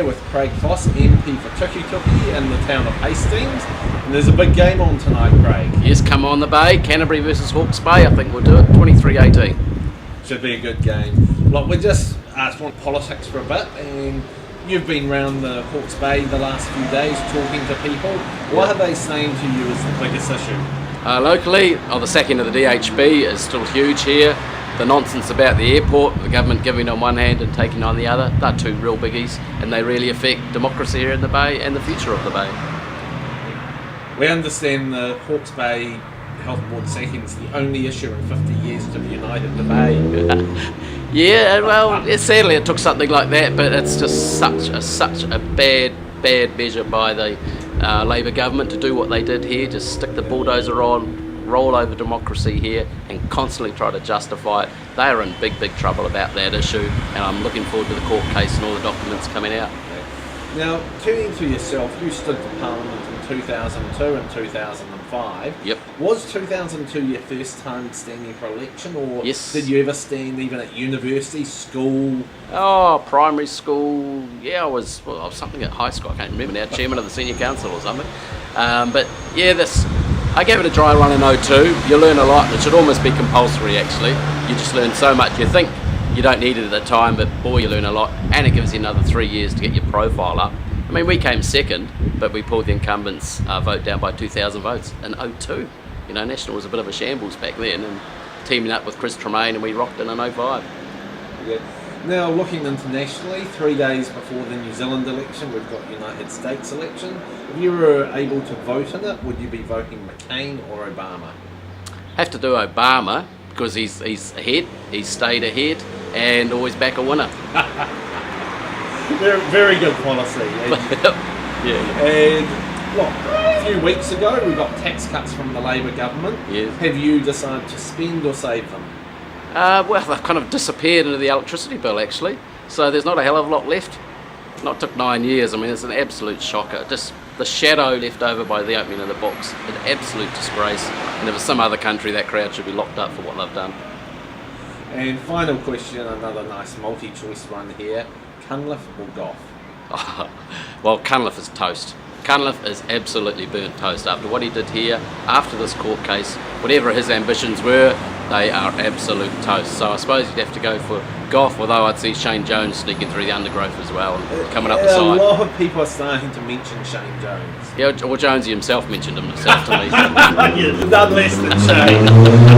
With Craig Foss, MP for TukiTuki in the town of Hastings, and there's a big game on tonight, Craig. Yes, come on the Bay, Canterbury versus Hawke's Bay. I think we'll do it 23-18. Should be a good game. Look, we just want politics for a bit, and you've been around the Hawke's Bay the last few days talking to people. What are they saying to you is the biggest issue? Locally, the sacking of the DHB is still huge here. The nonsense about the airport, the government giving on one hand and taking on the other, they're two real biggies, and they really affect democracy here in the Bay and the future of the Bay. We understand the Hawke's Bay Health Board sacking is the only issue in 50 years to be united the Bay. Yeah, well, sadly it took something like that, but it's just such a bad measure by the Labour government to do what they did here, just stick the bulldozer on, roll over democracy here and constantly try to justify it. They are in big trouble about that issue, and I'm looking forward to the court case and all the documents coming out. Now, turning to yourself, you stood for Parliament in 2002 and 2005. Yep. Was 2002 your first time standing for election, or yes. Did you ever stand even at university, school? Oh, primary school. Yeah, I was something at high school, I can't remember now, chairman of the senior council or something. But yeah, I gave it a dry run in 2002. You learn a lot. It should almost be compulsory, actually. You just learn so much. You think you don't need it at the time, but boy, you learn a lot. And it gives you another 3 years to get your profile up. I mean, we came second, but we pulled the incumbents' vote down by 2,000 votes in 2002. You know, National was a bit of a shambles back then, and teaming up with Chris Tremaine, and we rocked in 2005. Yeah. Now, looking internationally, 3 days before the New Zealand election, we've got United States election. If you were able to vote in it, would you be voting McCain or Obama? Have to do Obama, because he's ahead, he's stayed ahead, and always back a winner. Very good policy. Yeah. And look, a few weeks ago, we got tax cuts from the Labour government. Yes. Have you decided to spend or save them? Well, they've kind of disappeared into the electricity bill, actually. So there's not a hell of a lot left. It took 9 years. I mean, it's an absolute shocker. Just the shadow left over by the opening of the books. An absolute disgrace. And if it was some other country, that crowd should be locked up for what they've done. And final question, another nice multi-choice one here. Cunliffe or Gough? Well, Cunliffe is toast. Cunliffe is absolutely burnt toast after what he did here, after this court case. Whatever his ambitions were, they are absolute toast. So I suppose you'd have to go for Gough, although I'd see Shane Jones sneaking through the undergrowth as well and coming up the side. A lot of people are starting to mention Shane Jones. Yeah, well, Jonesy himself mentioned him himself to me. None less than Shane.